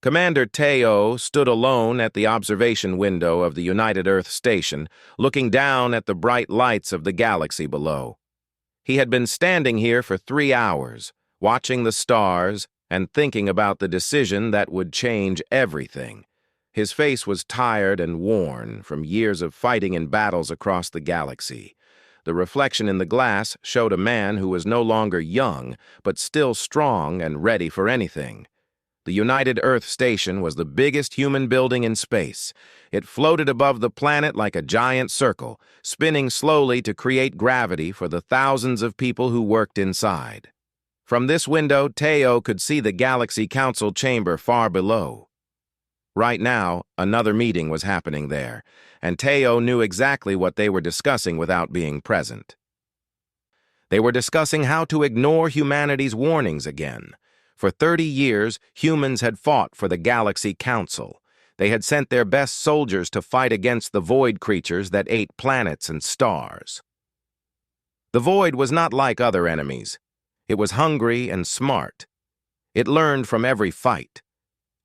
Commander Teo stood alone at the observation window of the United Earth Station, looking down at the bright lights of the galaxy below. He had been standing here for 3 hours, watching the stars and thinking about the decision that would change everything. His face was tired and worn from years of fighting in battles across the galaxy. The reflection in the glass showed a man who was no longer young, but still strong and ready for anything. The United Earth Station was the biggest human building in space. It floated above the planet like a giant circle, spinning slowly to create gravity for the thousands of people who worked inside. From this window, Teo could see the Galaxy Council chamber far below. Right now, another meeting was happening there, and Teo knew exactly what they were discussing without being present. They were discussing how to ignore humanity's warnings again. For 30 years, humans had fought for the Galaxy Council. They had sent their best soldiers to fight against the void creatures that ate planets and stars. The void was not like other enemies. It was hungry and smart. It learned from every fight.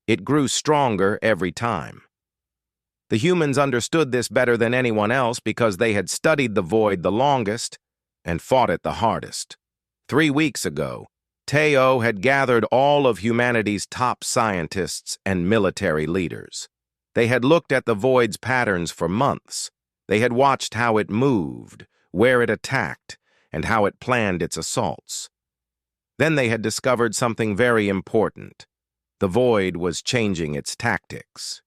It grew stronger every time. The humans understood this better than anyone else because they had studied the void the longest and fought it the hardest. 3 weeks ago, Teo had gathered all of humanity's top scientists and military leaders. They had looked at the void's patterns for months. They had watched how it moved, where it attacked, and how it planned its assaults. Then they had discovered something very important. The void was changing its tactics.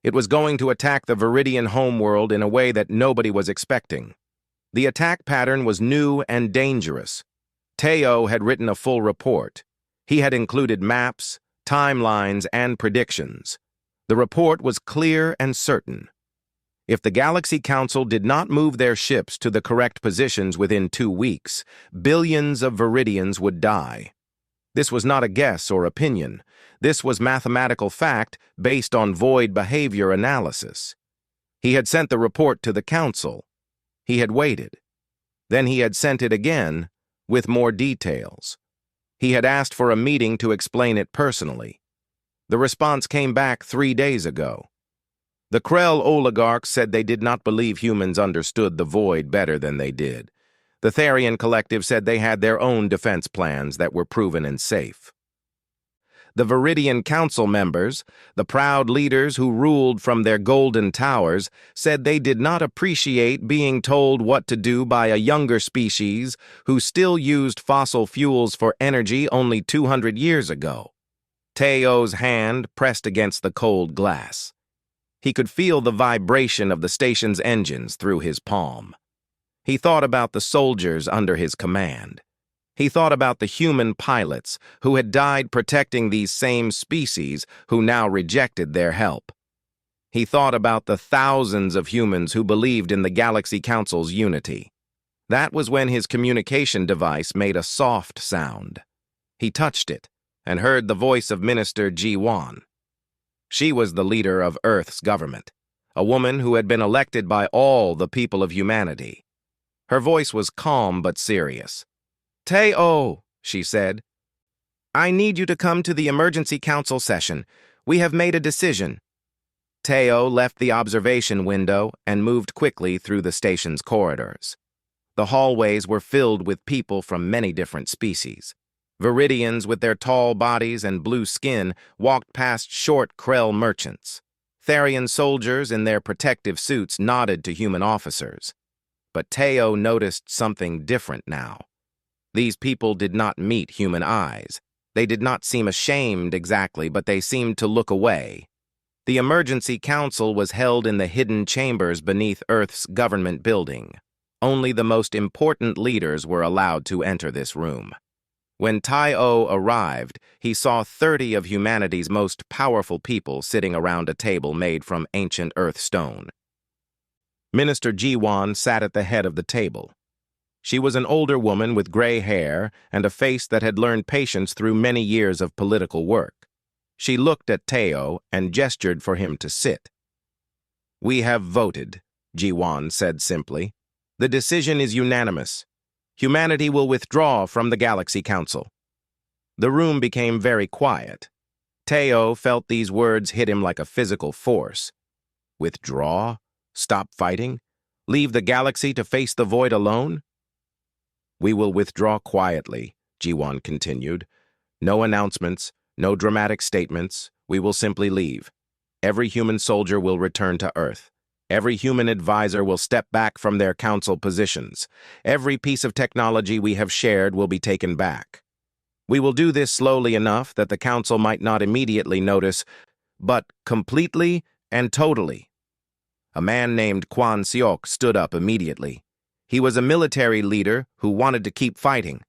It was going to attack the Viridian homeworld in a way that nobody was expecting. The attack pattern was new and dangerous. Teo had written a full report. He had included maps, timelines, and predictions. The report was clear and certain. If the Galaxy Council did not move their ships to the correct positions within 2 weeks, billions of Viridians would die. This was not a guess or opinion. This was mathematical fact based on void behavior analysis. He had sent the report to the Council. He had waited. Then he had sent it again, with more details. He had asked for a meeting to explain it personally. The response came back 3 days ago. The Krell oligarchs said they did not believe humans understood the void better than they did. The Therian Collective said they had their own defense plans that were proven and safe. The Viridian Council members, the proud leaders who ruled from their golden towers, said they did not appreciate being told what to do by a younger species who still used fossil fuels for energy only 200 years ago. Teo's hand pressed against the cold glass. He could feel the vibration of the station's engines through his palm. He thought about the soldiers under his command. He thought about the human pilots who had died protecting these same species who now rejected their help. He thought about the thousands of humans who believed in the Galaxy Council's unity. That was when his communication device made a soft sound. He touched it and heard the voice of Minister Ji-Wan. She was the leader of Earth's government, a woman who had been elected by all the people of humanity. Her voice was calm but serious. "Teo," she said, "I need you to come to the Emergency Council session. We have made a decision." Teo left the observation window and moved quickly through the station's corridors. The hallways were filled with people from many different species. Viridians with their tall bodies and blue skin walked past short Krell merchants. Therian soldiers in their protective suits nodded to human officers. But Teo noticed something different now. These people did not meet human eyes. They did not seem ashamed exactly, but they seemed to look away. The Emergency Council was held in the hidden chambers beneath Earth's government building. Only the most important leaders were allowed to enter this room. When Teo arrived, he saw 30 of humanity's most powerful people sitting around a table made from ancient Earth stone. Minister Ji-Wan sat at the head of the table. She was an older woman with gray hair and a face that had learned patience through many years of political work. She looked at Teo and gestured for him to sit. "We have voted," Ji-Wan said simply. "The decision is unanimous. Humanity will withdraw from the Galaxy Council." The room became very quiet. Teo felt these words hit him like a physical force. Withdraw? Stop fighting? Leave the galaxy to face the void alone? We will withdraw quietly, Jiwan continued. No announcements, no dramatic statements. We will simply leave. Every human soldier will return to Earth. Every human advisor will step back from their council positions. Every piece of technology we have shared will be taken back. We will do this slowly enough that the council might not immediately notice, but completely and totally. A man named Quan Seok stood up immediately. He was a military leader who wanted to keep fighting.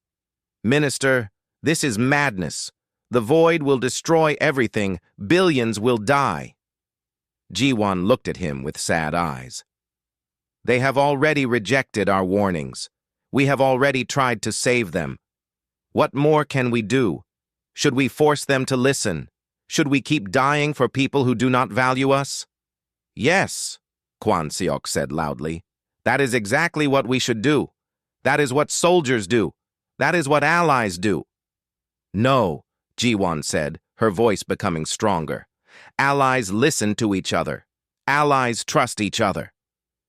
Minister, this is madness. The void will destroy everything. Billions will die. Jiwan looked at him with sad eyes. They have already rejected our warnings. We have already tried to save them. What more can we do? Should we force them to listen? Should we keep dying for people who do not value us? Yes, Quan Seok said loudly. That is exactly what we should do. That is what soldiers do. That is what allies do. No, Jiwan said, her voice becoming stronger. Allies listen to each other. Allies trust each other.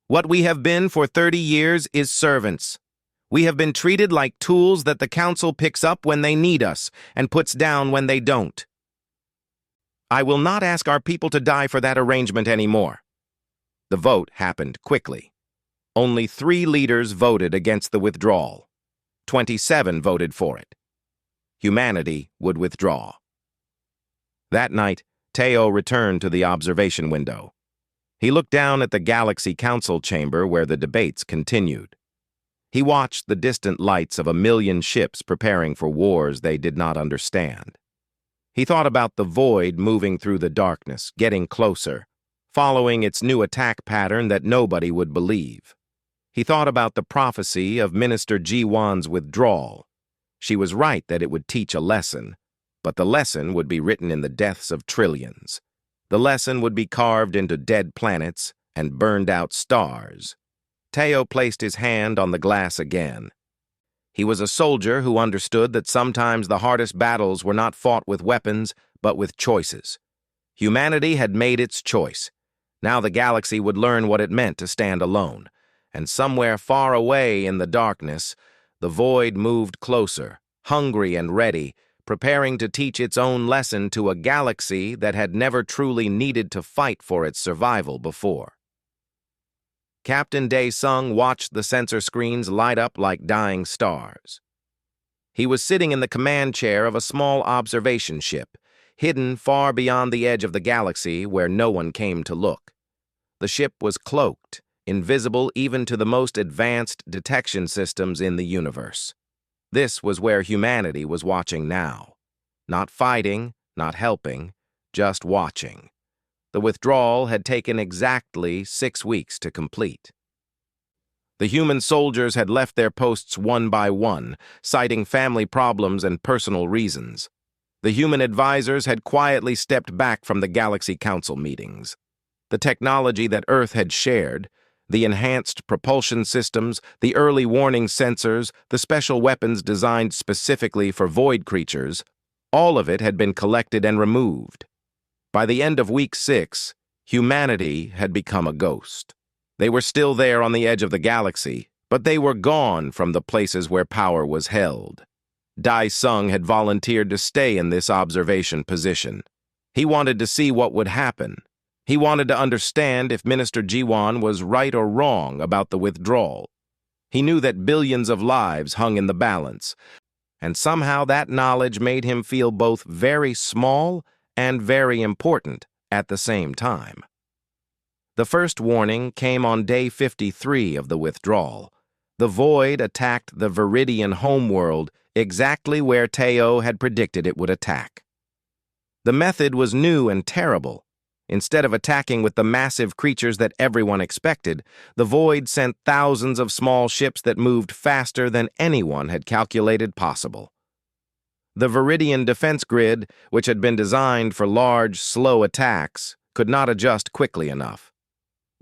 What we have been for 30 years is servants. We have been treated like tools that the council picks up when they need us and puts down when they don't. I will not ask our people to die for that arrangement anymore. The vote happened quickly. Only 3 leaders voted against the withdrawal. 27 voted for it. Humanity would withdraw. That night, Teo returned to the observation window. He looked down at the Galaxy Council chamber where the debates continued. He watched the distant lights of 1,000,000 ships preparing for wars they did not understand. He thought about the void moving through the darkness, getting closer, following its new attack pattern that nobody would believe. He thought about the prophecy of Minister Jiwan's withdrawal. She was right that it would teach a lesson, but the lesson would be written in the deaths of trillions. The lesson would be carved into dead planets and burned out stars. Teo placed his hand on the glass again. He was a soldier who understood that sometimes the hardest battles were not fought with weapons, but with choices. Humanity had made its choice. Now the galaxy would learn what it meant to stand alone. And somewhere far away in the darkness, the void moved closer, hungry and ready, preparing to teach its own lesson to a galaxy that had never truly needed to fight for its survival before. Captain Dae-sung watched the sensor screens light up like dying stars. He was sitting in the command chair of a small observation ship, hidden far beyond the edge of the galaxy where no one came to look. The ship was cloaked, invisible even to the most advanced detection systems in the universe. This was where humanity was watching now. Not fighting, not helping, just watching. The withdrawal had taken exactly 6 weeks to complete. The human soldiers had left their posts one by one, citing family problems and personal reasons. The human advisors had quietly stepped back from the Galaxy Council meetings. The technology that Earth had shared, the enhanced propulsion systems, the early warning sensors, the special weapons designed specifically for void creatures, all of it had been collected and removed. By the end of week 6, humanity had become a ghost. They were still there on the edge of the galaxy, but they were gone from the places where power was held. Dae-sung had volunteered to stay in this observation position. He wanted to see what would happen. He wanted to understand if Minister Jiwan was right or wrong about the withdrawal. He knew that billions of lives hung in the balance, and somehow that knowledge made him feel both very small and very important at the same time. The first warning came on day 53 of the withdrawal. The void attacked the Viridian homeworld exactly where Teo had predicted it would attack. The method was new and terrible. Instead of attacking with the massive creatures that everyone expected, the void sent thousands of small ships that moved faster than anyone had calculated possible. The Viridian defense grid, which had been designed for large, slow attacks, could not adjust quickly enough.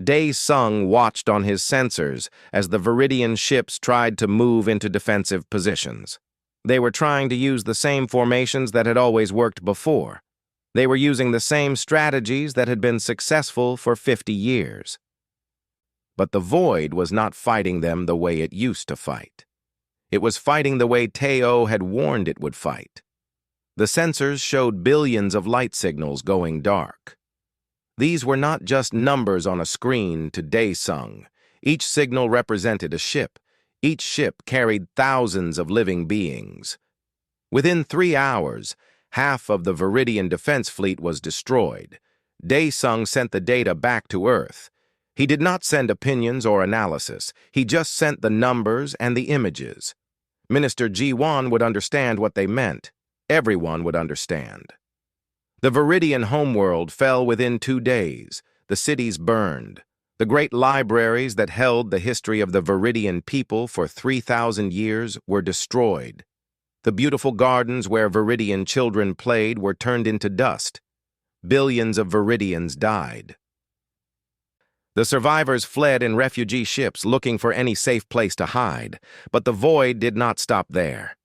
Dae-sung watched on his sensors as the Viridian ships tried to move into defensive positions. They were trying to use the same formations that had always worked before. They were using the same strategies that had been successful for 50 years. But the Void was not fighting them the way it used to fight. It was fighting the way Teo had warned it would fight. The sensors showed billions of light signals going dark. These were not just numbers on a screen to Daesung. Each signal represented a ship. Each ship carried thousands of living beings. Within 3 hours, half of the Viridian defense fleet was destroyed. Daesung sent the data back to Earth. He did not send opinions or analysis. He just sent the numbers and the images. Minister Ji-won would understand what they meant. Everyone would understand. The Viridian homeworld fell within 2 days. The cities burned. The great libraries that held the history of the Viridian people for 3,000 years were destroyed. The beautiful gardens where Viridian children played were turned into dust. Billions of Viridians died. The survivors fled in refugee ships looking for any safe place to hide, but the Void did not stop there.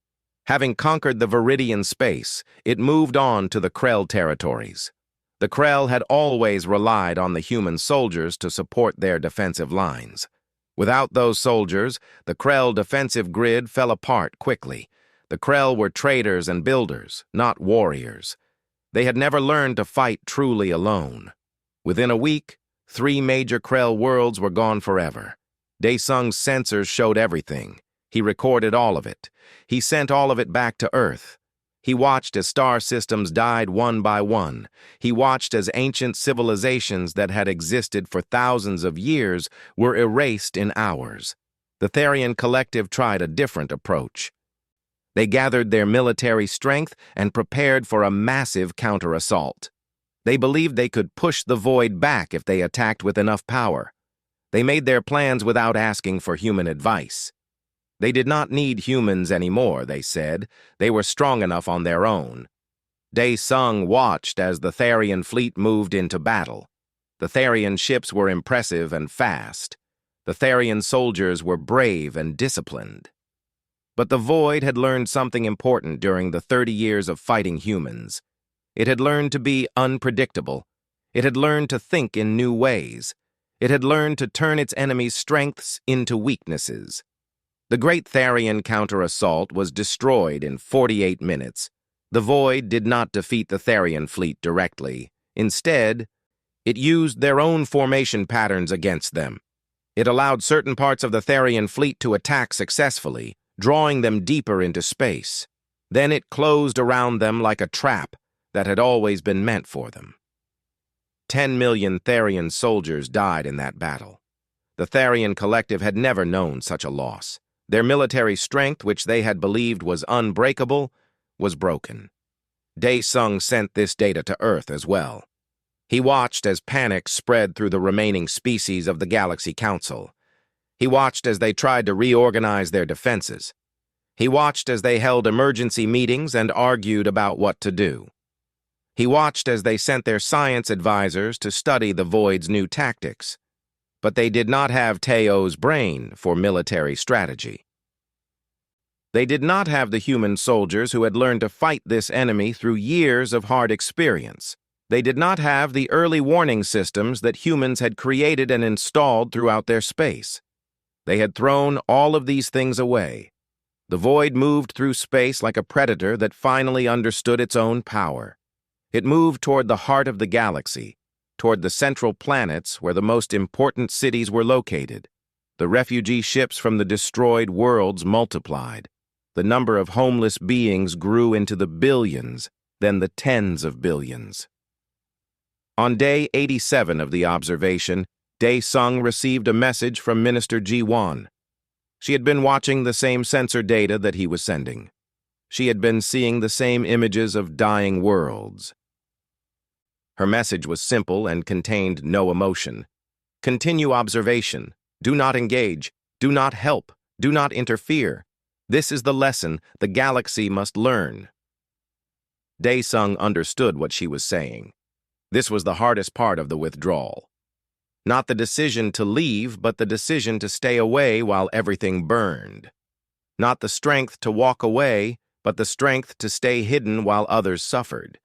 Having conquered the Viridian space, it moved on to the Krell territories. The Krell had always relied on the human soldiers to support their defensive lines. Without those soldiers, the Krell defensive grid fell apart quickly. The Krell were traders and builders, not warriors. They had never learned to fight truly alone. Within a week, 3 major Krell worlds were gone forever. Daesung's sensors showed everything. He recorded all of it. He sent all of it back to Earth. He watched as star systems died one by one. He watched as ancient civilizations that had existed for thousands of years were erased in hours. The Therian Collective tried a different approach. They gathered their military strength and prepared for a massive counter-assault. They believed they could push the Void back if they attacked with enough power. They made their plans without asking for human advice. They did not need humans anymore, they said. They were strong enough on their own. Daesung watched as the Therian fleet moved into battle. The Therian ships were impressive and fast. The Therian soldiers were brave and disciplined. But the Void had learned something important during the 30 years of fighting humans. It had learned to be unpredictable. It had learned to think in new ways. It had learned to turn its enemies' strengths into weaknesses. The great Therian counter-assault was destroyed in 48 minutes. The Void did not defeat the Therian fleet directly. Instead, it used their own formation patterns against them. It allowed certain parts of the Therian fleet to attack successfully, drawing them deeper into space. Then it closed around them like a trap that had always been meant for them. 10 million Therian soldiers died in that battle. The Therian Collective had never known such a loss. Their military strength, which they had believed was unbreakable, was broken. Daesung sent this data to Earth as well. He watched as panic spread through the remaining species of the Galaxy Council. He watched as they tried to reorganize their defenses. He watched as they held emergency meetings and argued about what to do. He watched as they sent their science advisors to study the Void's new tactics. But they did not have Teo's brain for military strategy. They did not have the human soldiers who had learned to fight this enemy through years of hard experience. They did not have the early warning systems that humans had created and installed throughout their space. They had thrown all of these things away. The Void moved through space like a predator that finally understood its own power. It moved toward the heart of the galaxy, toward the central planets where the most important cities were located. The refugee ships from the destroyed worlds multiplied. The number of homeless beings grew into the billions, then the tens of billions. On day 87 of the observation, Daesung received a message from Minister Ji-won. She had been watching the same sensor data that he was sending. She had been seeing the same images of dying worlds. Her message was simple and contained no emotion. Continue observation. Do not engage. Do not help. Do not interfere. This is the lesson the galaxy must learn. Daesung understood what she was saying. This was the hardest part of the withdrawal. Not the decision to leave, but the decision to stay away while everything burned. Not the strength to walk away, but the strength to stay hidden while others suffered.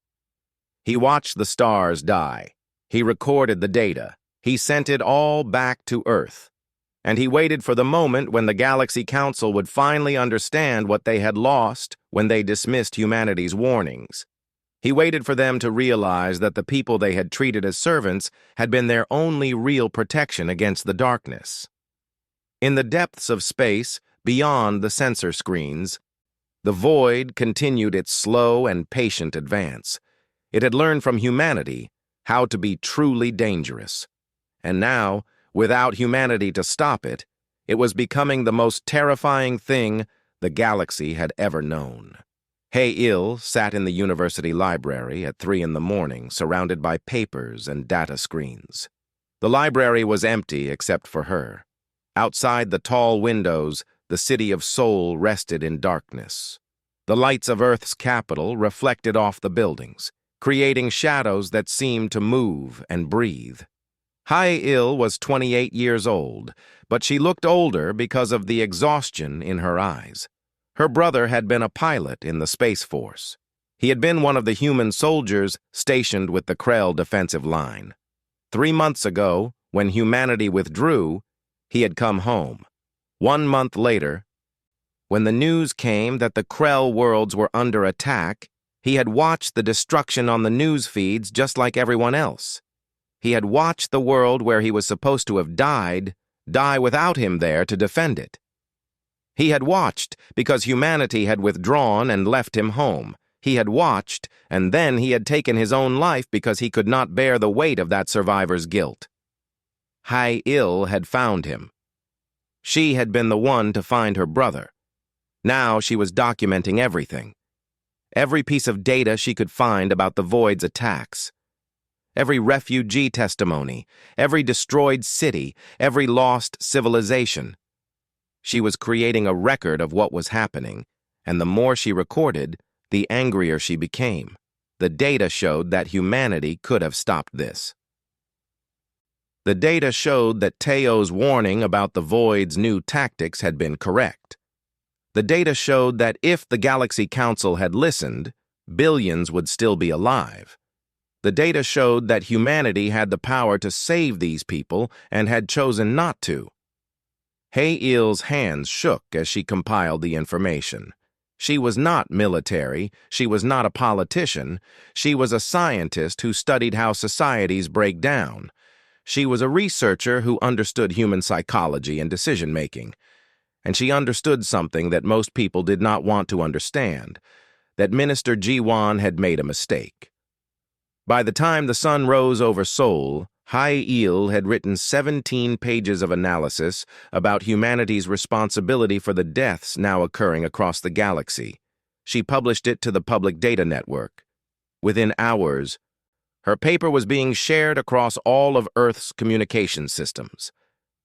He watched the stars die. He recorded the data. He sent it all back to Earth. And he waited for the moment when the Galaxy Council would finally understand what they had lost when they dismissed humanity's warnings. He waited for them to realize that the people they had treated as servants had been their only real protection against the darkness. In the depths of space, beyond the sensor screens, the void continued its slow and patient advance. It had learned from humanity how to be truly dangerous. And now, without humanity to stop it, it was becoming the most terrifying thing the galaxy had ever known. Hay-Il sat in the university library at 3 in the morning, surrounded by papers and data screens. The library was empty except for her. Outside the tall windows, the city of Seoul rested in darkness. The lights of Earth's capital reflected off the buildings, creating shadows that seemed to move and breathe. Hay-Il was 28 years old, but she looked older because of the exhaustion in her eyes. Her brother had been a pilot in the Space Force. He had been one of the human soldiers stationed with the Krell defensive line. 3 months ago, when humanity withdrew, he had come home. 1 month later, when the news came that the Krell worlds were under attack, he had watched the destruction on the news feeds just like everyone else. He had watched the world where he was supposed to have died die without him there to defend it. He had watched because humanity had withdrawn and left him home. He had watched, and then he had taken his own life because he could not bear the weight of that survivor's guilt. Hay-Il had found him. She had been the one to find her brother. Now she was documenting everything. Every piece of data she could find about the Void's attacks. Every refugee testimony, every destroyed city, every lost civilization. She was creating a record of what was happening, and the more she recorded, the angrier she became. The data showed that humanity could have stopped this. The data showed that Teo's warning about the Void's new tactics had been correct. The data showed that if the Galaxy Council had listened, billions would still be alive. The data showed that humanity had the power to save these people and had chosen not to. Hay-Il's hands shook as she compiled the information. She was not military, she was not a politician, she was a scientist who studied how societies break down. She was a researcher who understood human psychology and decision-making. And she understood something that most people did not want to understand, that Minister Ji-won had made a mistake. By the time the sun rose over Seoul, Hay-Il had written 17 pages of analysis about humanity's responsibility for the deaths now occurring across the galaxy. She published it to the public data network. Within hours, her paper was being shared across all of Earth's communication systems.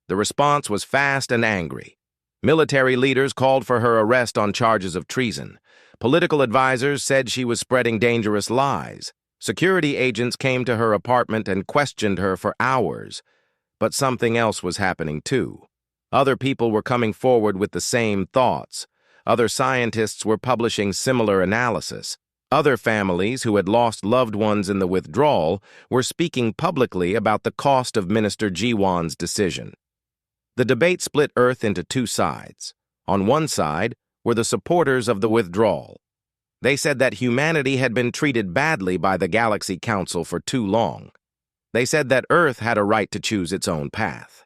The response was fast and angry. Military leaders called for her arrest on charges of treason. Political advisors said she was spreading dangerous lies. Security agents came to her apartment and questioned her for hours. But something else was happening too. Other people were coming forward with the same thoughts. Other scientists were publishing similar analysis. Other families who had lost loved ones in the withdrawal were speaking publicly about the cost of Minister Ji-won's decision. The debate split Earth into two sides. On one side were the supporters of the withdrawal. They said that humanity had been treated badly by the Galaxy Council for too long. They said that Earth had a right to choose its own path.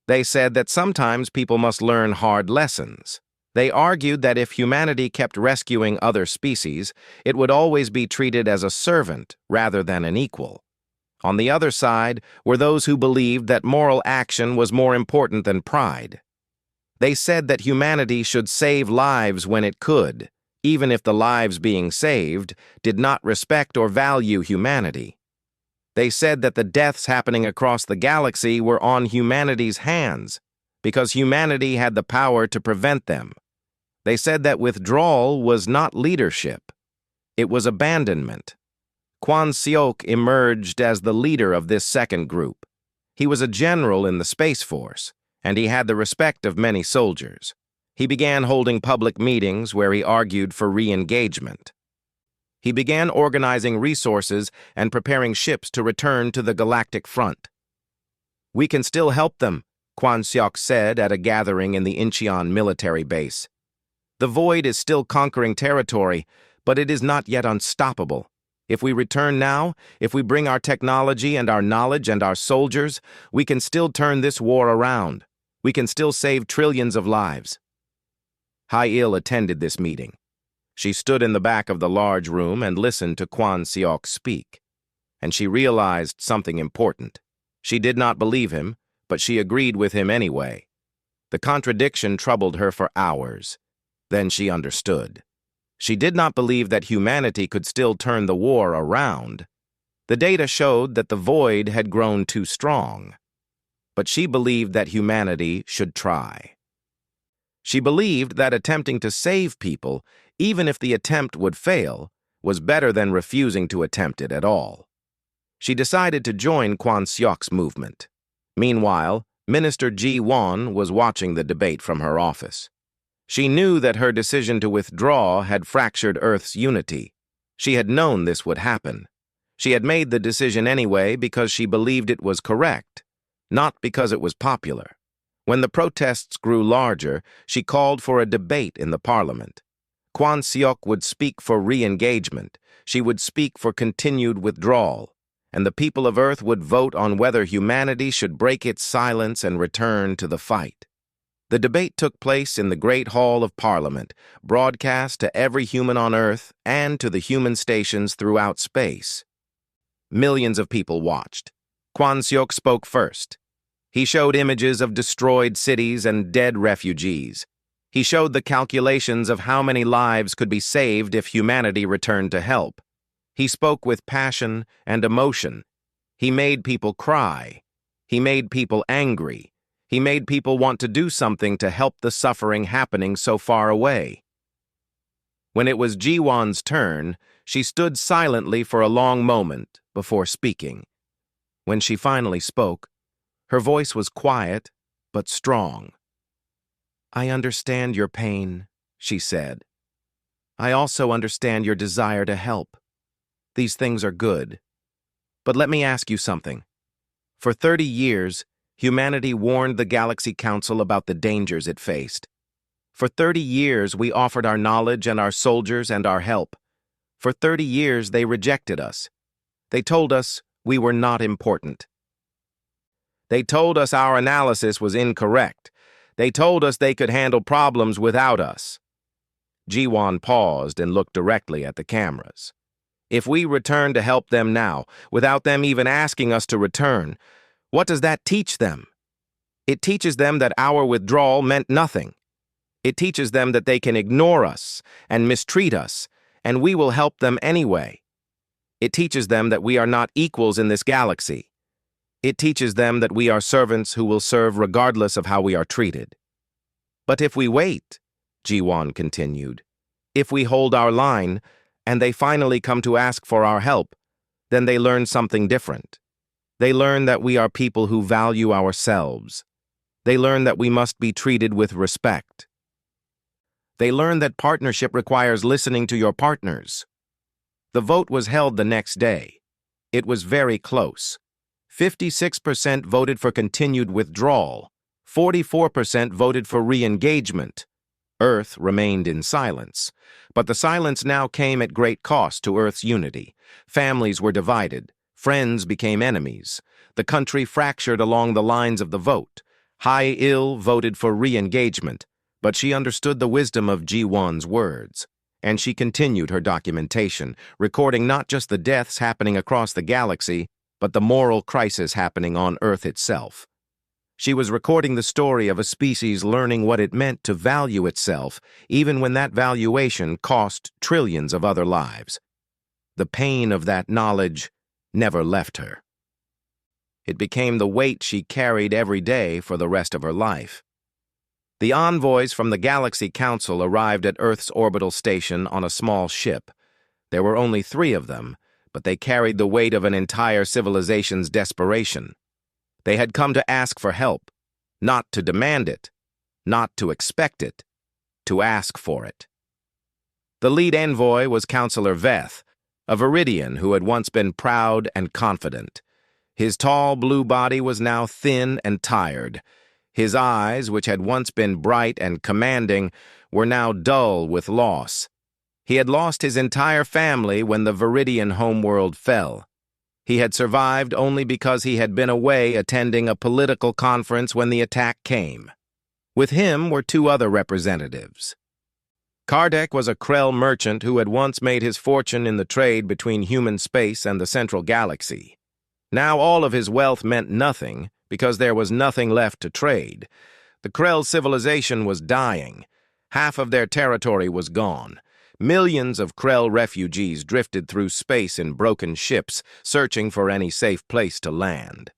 They said that sometimes people must learn hard lessons. They argued that if humanity kept rescuing other species, it would always be treated as a servant rather than an equal. On the other side were those who believed that moral action was more important than pride. They said that humanity should save lives when it could, even if the lives being saved did not respect or value humanity. They said that the deaths happening across the galaxy were on humanity's hands, because humanity had the power to prevent them. They said that withdrawal was not leadership. It was abandonment. Kwon Seok emerged as the leader of this second group. He was a general in the Space Force, and he had the respect of many soldiers. He began holding public meetings where he argued for re-engagement. He began organizing resources and preparing ships to return to the galactic front. "We can still help them," Quan Seok said at a gathering in the Incheon military base. "The Void is still conquering territory, but it is not yet unstoppable. If we return now, if we bring our technology and our knowledge and our soldiers, we can still turn this war around. We can still save trillions of lives." Hai-il attended this meeting. She stood in the back of the large room and listened to Quan Seok speak. And she realized something important. She did not believe him, but she agreed with him anyway. The contradiction troubled her for hours. Then she understood. She did not believe that humanity could still turn the war around. The data showed that the Void had grown too strong. But she believed that humanity should try. She believed that attempting to save people, even if the attempt would fail, was better than refusing to attempt it at all. She decided to join Quan Seok's movement. Meanwhile, Minister Ji Won was watching the debate from her office. She knew that her decision to withdraw had fractured Earth's unity. She had known this would happen. She had made the decision anyway because she believed it was correct, not because it was popular. When the protests grew larger, she called for a debate in the parliament. Quan Seok would speak for re-engagement. She would speak for continued withdrawal. And the people of Earth would vote on whether humanity should break its silence and return to the fight. The debate took place in the Great Hall of Parliament, broadcast to every human on Earth and to the human stations throughout space. Millions of people watched. Quan Seok spoke first. He showed images of destroyed cities and dead refugees. He showed the calculations of how many lives could be saved if humanity returned to help. He spoke with passion and emotion. He made people cry. He made people angry. He made people want to do something to help the suffering happening so far away. When it was Ji-won's turn, she stood silently for a long moment before speaking. When she finally spoke, her voice was quiet but strong. "I understand your pain," she said. "I also understand your desire to help. These things are good. But let me ask you something. For 30 years, humanity warned the Galaxy Council about the dangers it faced. For 30 years, we offered our knowledge and our soldiers and our help. For 30 years, they rejected us. They told us we were not important. They told us our analysis was incorrect. They told us they could handle problems without us." Ji-won paused and looked directly at the cameras. "If we return to help them now, without them even asking us to return, what does that teach them? It teaches them that our withdrawal meant nothing. It teaches them that they can ignore us and mistreat us, and we will help them anyway. It teaches them that we are not equals in this galaxy. It teaches them that we are servants who will serve regardless of how we are treated. But if we wait," Ji-won continued, "if we hold our line, and they finally come to ask for our help, then they learn something different. They learn that we are people who value ourselves. They learn that we must be treated with respect. They learn that partnership requires listening to your partners." The vote was held the next day. It was very close. 56% voted for continued withdrawal. 44% voted for re-engagement. Earth remained in silence. But the silence now came at great cost to Earth's unity. Families were divided. Friends became enemies. The country fractured along the lines of the vote. Hai-il voted for re-engagement, but she understood the wisdom of Ji-won's words. And she continued her documentation, recording not just the deaths happening across the galaxy, but the moral crisis happening on Earth itself. She was recording the story of a species learning what it meant to value itself, even when that valuation cost trillions of other lives. The pain of that knowledge never left her. It became the weight she carried every day for the rest of her life. The envoys from the Galaxy Council arrived at Earth's orbital station on a small ship. There were only 3 of them, but they carried the weight of an entire civilization's desperation. They had come to ask for help, not to demand it, not to expect it, to ask for it. The lead envoy was Counselor Veth, a Viridian who had once been proud and confident. His tall blue body was now thin and tired. His eyes, which had once been bright and commanding, were now dull with loss. He had lost his entire family when the Viridian homeworld fell. He had survived only because he had been away attending a political conference when the attack came. With him were two other representatives. Kardec was a Krell merchant who had once made his fortune in the trade between human space and the central galaxy. Now all of his wealth meant nothing because there was nothing left to trade. The Krell civilization was dying. Half of their territory was gone. Millions of Krell refugees drifted through space in broken ships, searching for any safe place to land.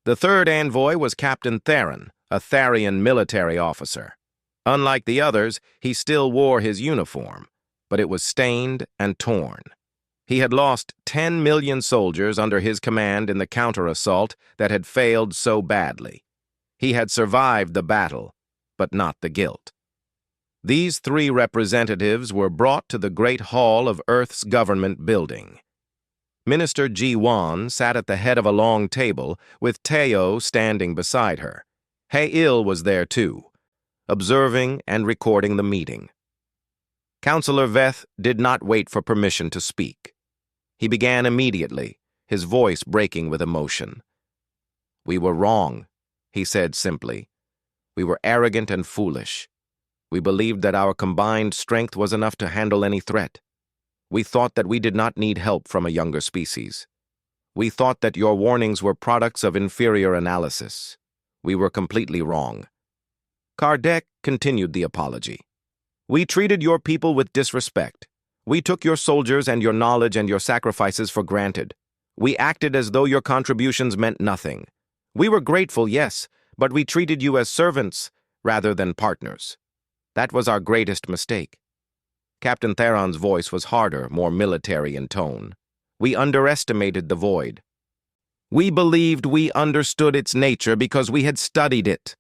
The third envoy was Captain Theron, a Tharian military officer. Unlike the others, he still wore his uniform, but it was stained and torn. He had lost 10 million soldiers under his command in the counter-assault that had failed so badly. He had survived the battle, but not the guilt. These three representatives were brought to the Great Hall of Earth's government building. Minister Ji-Wan sat at the head of a long table, with Teo standing beside her. He-Il was there too, observing and recording the meeting. Counselor Veth did not wait for permission to speak. He began immediately, his voice breaking with emotion. "We were wrong," he said simply. "We were arrogant and foolish. We believed that our combined strength was enough to handle any threat. We thought that we did not need help from a younger species. We thought that your warnings were products of inferior analysis. We were completely wrong." Kardec continued the apology. "We treated your people with disrespect. We took your soldiers and your knowledge and your sacrifices for granted. We acted as though your contributions meant nothing. We were grateful, yes, but we treated you as servants rather than partners. That was our greatest mistake." Captain Theron's voice was harder, more military in tone. "We underestimated the void. We believed we understood its nature because we had studied it,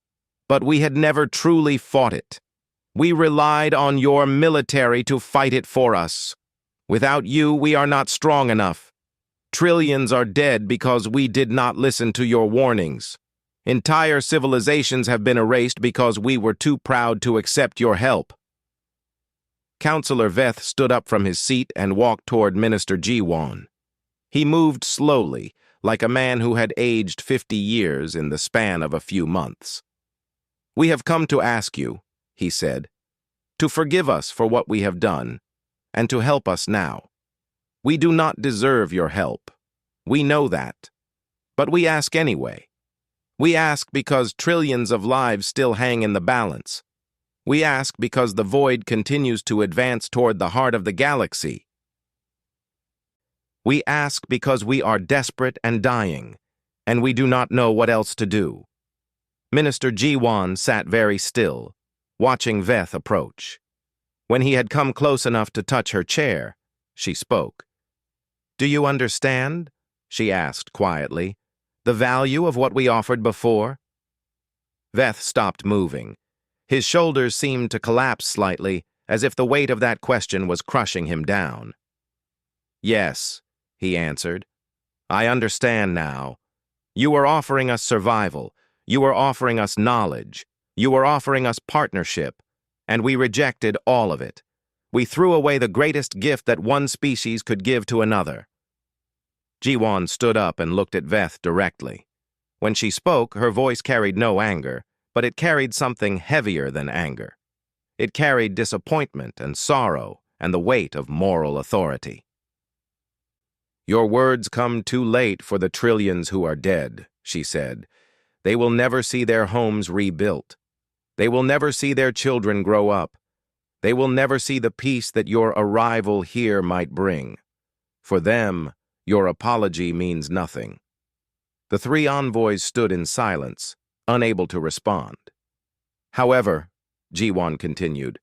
but we had never truly fought it. We relied on your military to fight it for us. Without you, we are not strong enough. Trillions are dead because we did not listen to your warnings. Entire civilizations have been erased because we were too proud to accept your help." Counselor Veth stood up from his seat and walked toward Minister Ji-Wan. He moved slowly, like a man who had aged 50 years in the span of a few months. "We have come to ask you," he said, "to forgive us for what we have done, and to help us now. We do not deserve your help. We know that. But we ask anyway. We ask because trillions of lives still hang in the balance. We ask because the void continues to advance toward the heart of the galaxy. We ask because we are desperate and dying, and we do not know what else to do." Minister Ji-Wan sat very still, watching Veth approach. When he had come close enough to touch her chair, she spoke. "Do you understand?" she asked quietly. "The value of what we offered before?" Veth stopped moving. His shoulders seemed to collapse slightly, as if the weight of that question was crushing him down. "Yes," he answered. "I understand now. You were offering us survival. You were offering us knowledge. You were offering us partnership. And we rejected all of it. We threw away the greatest gift that one species could give to another." Ji-Wan stood up and looked at Veth directly. When she spoke, her voice carried no anger, but it carried something heavier than anger. It carried disappointment and sorrow and the weight of moral authority. "Your words come too late for the trillions who are dead," she said. "They will never see their homes rebuilt. They will never see their children grow up. They will never see the peace that your arrival here might bring. For them, your apology means nothing." The three envoys stood in silence, unable to respond. "However," Ji-Wan continued,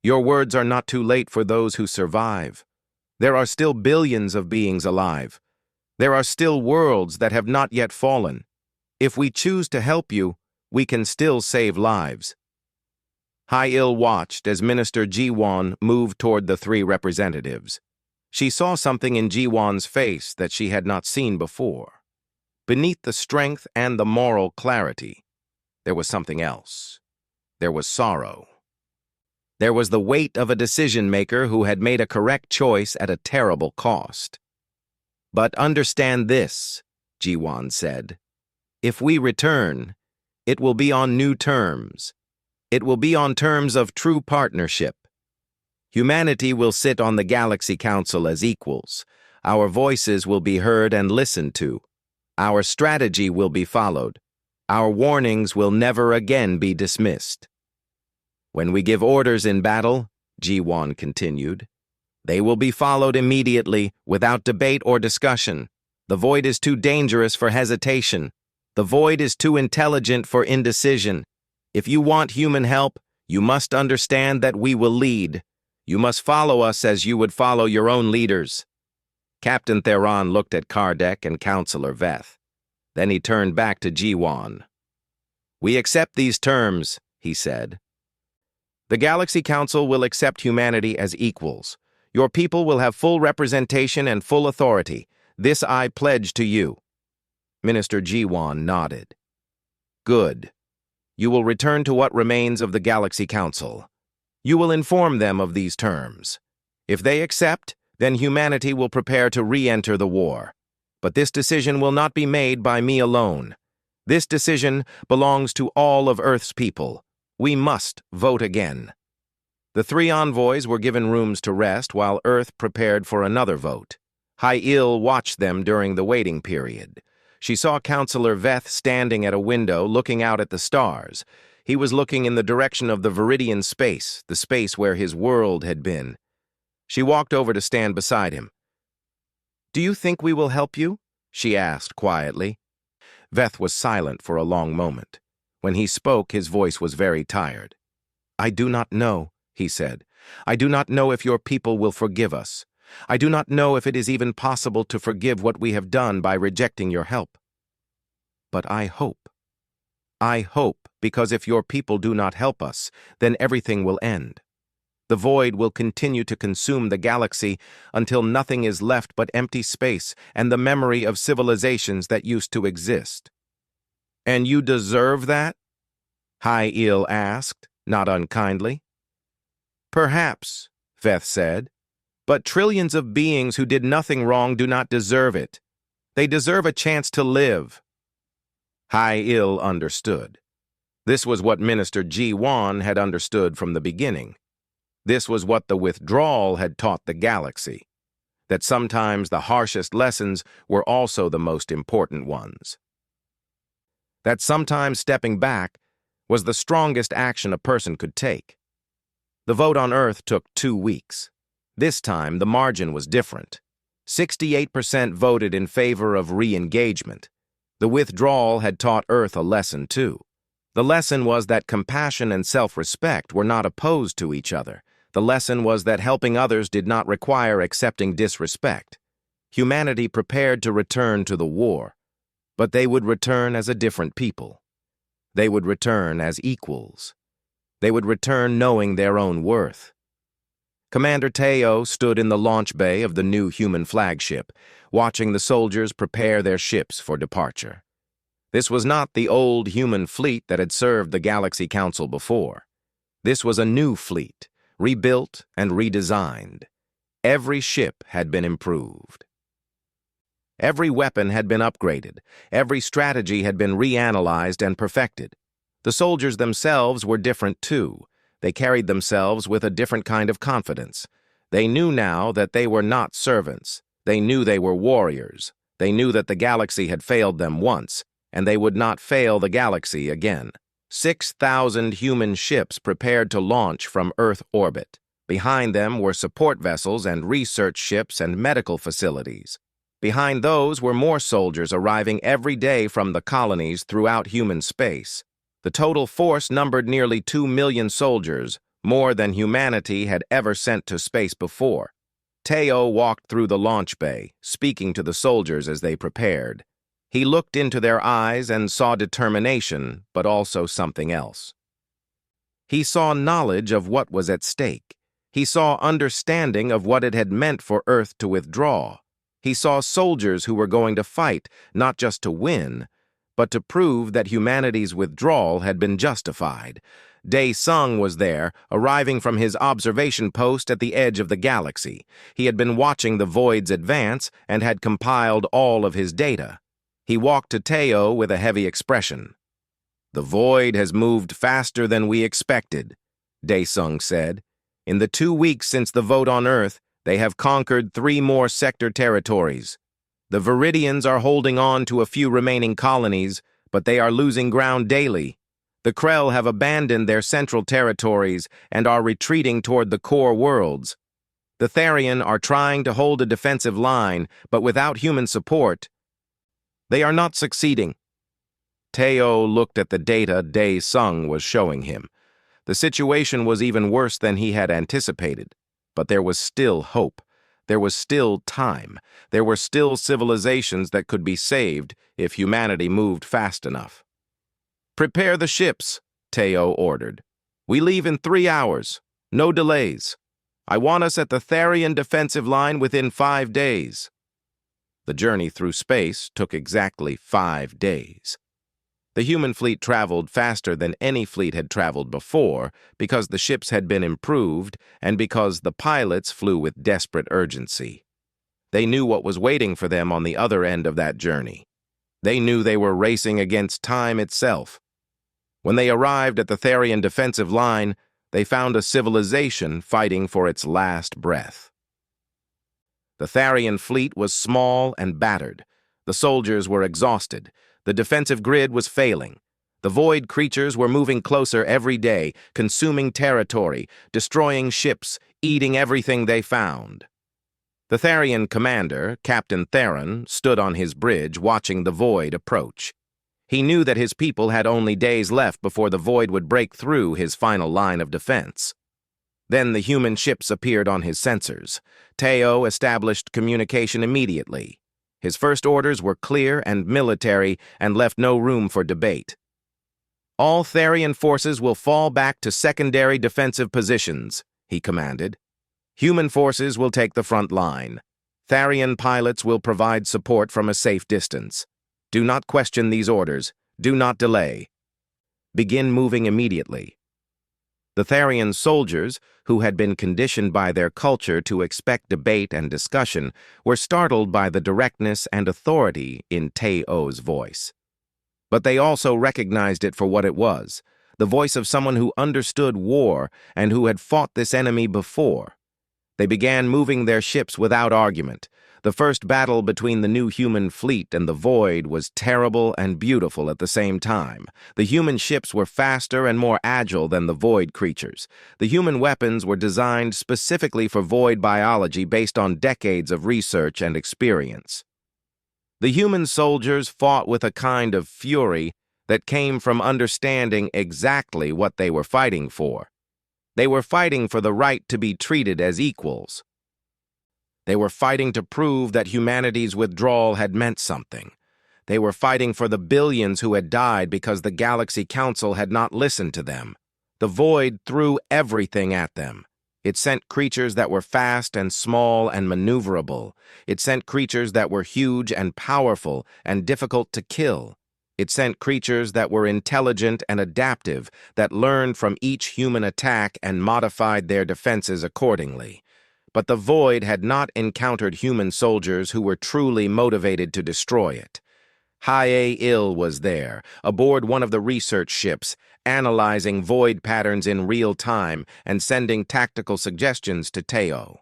"your words are not too late for those who survive. There are still billions of beings alive. There are still worlds that have not yet fallen. If we choose to help you, we can still save lives." He-Il watched as Minister Ji-Wan moved toward the three representatives. She saw something in Ji-won's face that she had not seen before. Beneath the strength and the moral clarity, there was something else. There was sorrow. There was the weight of a decision-maker who had made a correct choice at a terrible cost. "But understand this," Ji-won said. "If we return, it will be on new terms. It will be on terms of true partnership. Humanity will sit on the Galaxy Council as equals. Our voices will be heard and listened to. Our strategy will be followed. Our warnings will never again be dismissed. When we give orders in battle," Ji-won continued, "they will be followed immediately, without debate or discussion. The void is too dangerous for hesitation. The void is too intelligent for indecision. If you want human help, you must understand that we will lead. You must follow us as you would follow your own leaders." Captain Theron looked at Kardec and Counselor Veth. Then he turned back to Ji-won. "We accept these terms," he said. "The Galaxy Council will accept humanity as equals. Your people will have full representation and full authority. This I pledge to you." Minister Ji-won nodded. "Good. You will return to what remains of the Galaxy Council. You will inform them of these terms. If they accept, then humanity will prepare to re-enter the war. But this decision will not be made by me alone. This decision belongs to all of Earth's people. We must vote again." The three envoys were given rooms to rest while Earth prepared for another vote. Hai-Il watched them during the waiting period. She saw Counselor Veth standing at a window looking out at the stars. He was looking in the direction of the Viridian space, the space where his world had been. She walked over to stand beside him. "Do you think we will help you?" she asked quietly. Veth was silent for a long moment. When he spoke, his voice was very tired. "I do not know," he said. "I do not know if your people will forgive us. I do not know if it is even possible to forgive what we have done by rejecting your help. But I hope. I hope, because if your people do not help us, then everything will end. The void will continue to consume the galaxy until nothing is left but empty space and the memory of civilizations that used to exist." "And you deserve that?" Hai-Il asked, not unkindly. "Perhaps," Veth said. "But trillions of beings who did nothing wrong do not deserve it. They deserve a chance to live." Hai-Il understood. This was what Minister Ji-won had understood from the beginning. This was what the withdrawal had taught the galaxy, that sometimes the harshest lessons were also the most important ones. That sometimes stepping back was the strongest action a person could take. The vote on Earth took 2 weeks. This time, the margin was different. 68% voted in favor of re-engagement. The withdrawal had taught Earth a lesson, too. The lesson was that compassion and self-respect were not opposed to each other. The lesson was that helping others did not require accepting disrespect. Humanity prepared to return to the war, but they would return as a different people. They would return as equals. They would return knowing their own worth. Commander Teo stood in the launch bay of the new human flagship, watching the soldiers prepare their ships for departure. This was not the old human fleet that had served the Galaxy Council before. This was a new fleet, rebuilt and redesigned. Every ship had been improved. Every weapon had been upgraded. Every strategy had been reanalyzed and perfected. The soldiers themselves were different too. They carried themselves with a different kind of confidence. They knew now that they were not servants. They knew they were warriors. They knew that the galaxy had failed them once, and they would not fail the galaxy again. 6,000 human ships prepared to launch from Earth orbit. Behind them were support vessels and research ships and medical facilities. Behind those were more soldiers arriving every day from the colonies throughout human space. The total force numbered nearly 2 million soldiers, more than humanity had ever sent to space before. Teo walked through the launch bay, speaking to the soldiers as they prepared. He looked into their eyes and saw determination, but also something else. He saw knowledge of what was at stake. He saw understanding of what it had meant for Earth to withdraw. He saw soldiers who were going to fight, not just to win, but to prove that humanity's withdrawal had been justified. Dae Sung was there, arriving from his observation post at the edge of the galaxy. He had been watching the Void's advance and had compiled all of his data. He walked to Teo with a heavy expression. "The Void has moved faster than we expected," Dae Sung said. "In the 2 weeks since the vote on Earth, they have conquered 3 more sector territories. The Viridians are holding on to a few remaining colonies, but they are losing ground daily. The Krell have abandoned their central territories and are retreating toward the core worlds. The Therian are trying to hold a defensive line, but without human support, they are not succeeding." Teo looked at the data Dae Sung was showing him. The situation was even worse than he had anticipated, but there was still hope. There was still time. There were still civilizations that could be saved if humanity moved fast enough. "Prepare the ships," Teo ordered. "We leave in 3 hours. No delays. I want us at the Therian defensive line within 5 days. The journey through space took exactly 5 days. The human fleet traveled faster than any fleet had traveled before because the ships had been improved and because the pilots flew with desperate urgency. They knew what was waiting for them on the other end of that journey. They knew they were racing against time itself. When they arrived at the Therian defensive line, they found a civilization fighting for its last breath. The Therian fleet was small and battered. The soldiers were exhausted. The defensive grid was failing. The Void creatures were moving closer every day, consuming territory, destroying ships, eating everything they found. The Therian commander, Captain Theron, stood on his bridge watching the Void approach. He knew that his people had only days left before the Void would break through his final line of defense. Then the human ships appeared on his sensors. Teo established communication immediately. His first orders were clear and military and left no room for debate. "All Therian forces will fall back to secondary defensive positions," he commanded. "Human forces will take the front line. Therian pilots will provide support from a safe distance. Do not question these orders. Do not delay. Begin moving immediately." The Therian soldiers, who had been conditioned by their culture to expect debate and discussion, were startled by the directness and authority in Teo's voice. But they also recognized it for what it was, the voice of someone who understood war and who had fought this enemy before. They began moving their ships without argument. The first battle between the new human fleet and the Void was terrible and beautiful at the same time. The human ships were faster and more agile than the Void creatures. The human weapons were designed specifically for Void biology based on decades of research and experience. The human soldiers fought with a kind of fury that came from understanding exactly what they were fighting for. They were fighting for the right to be treated as equals. They were fighting to prove that humanity's withdrawal had meant something. They were fighting for the billions who had died because the Galaxy Council had not listened to them. The Void threw everything at them. It sent creatures that were fast and small and maneuverable. It sent creatures that were huge and powerful and difficult to kill. It sent creatures that were intelligent and adaptive, that learned from each human attack and modified their defenses accordingly. But the Void had not encountered human soldiers who were truly motivated to destroy it. Hae-Il was there, aboard one of the research ships, analyzing Void patterns in real time and sending tactical suggestions to Teo.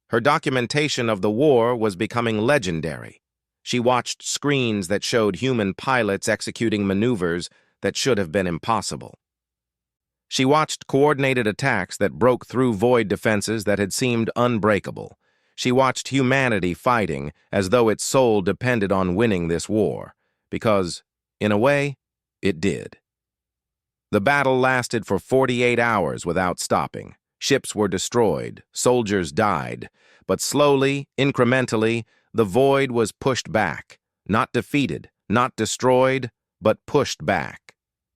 Her documentation of the war was becoming legendary. She watched screens that showed human pilots executing maneuvers that should have been impossible. She watched coordinated attacks that broke through Void defenses that had seemed unbreakable. She watched humanity fighting as though its soul depended on winning this war, because, in a way, it did. The battle lasted for 48 hours without stopping. Ships were destroyed, soldiers died, but slowly, incrementally, the Void was pushed back, not defeated, not destroyed, but pushed back.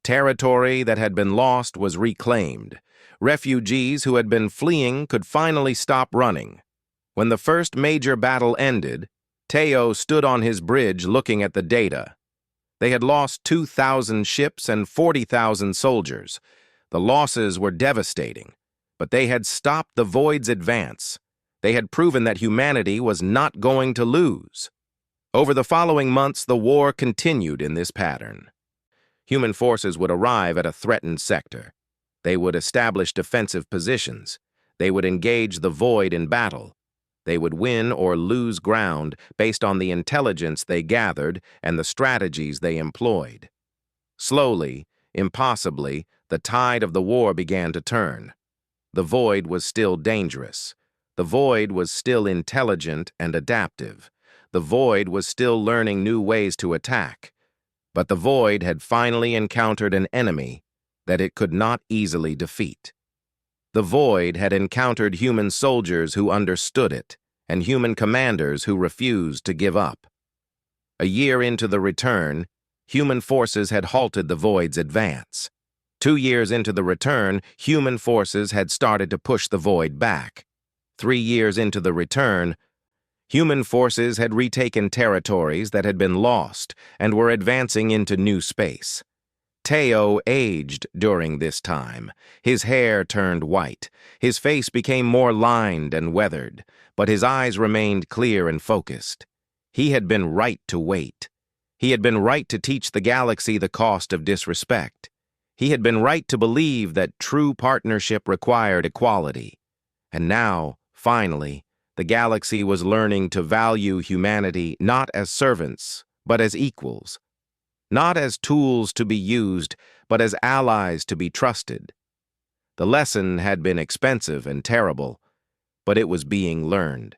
Territory that had been lost was reclaimed. Refugees who had been fleeing could finally stop running. When the first major battle ended, Teo stood on his bridge looking at the data. They had lost 2,000 ships and 40,000 soldiers. The losses were devastating, but they had stopped the Void's advance. They had proven that humanity was not going to lose. Over the following months, the war continued in this pattern. Human forces would arrive at a threatened sector. They would establish defensive positions. They would engage the Void in battle. They would win or lose ground based on the intelligence they gathered and the strategies they employed. Slowly, impossibly, the tide of the war began to turn. The Void was still dangerous. The Void was still intelligent and adaptive. The Void was still learning new ways to attack. But the Void had finally encountered an enemy that it could not easily defeat. The Void had encountered human soldiers who understood it, and human commanders who refused to give up. A year into the return, human forces had halted the Void's advance. 2 years into the return, human forces had started to push the Void back. 3 years into the return, human forces had retaken territories that had been lost and were advancing into new space. Teo aged during this time. His hair turned white. His face became more lined and weathered, but his eyes remained clear and focused. He had been right to wait. He had been right to teach the galaxy the cost of disrespect. He had been right to believe that true partnership required equality. And now, finally, the galaxy was learning to value humanity not as servants, but as equals. Not as tools to be used, but as allies to be trusted. The lesson had been expensive and terrible, but it was being learned.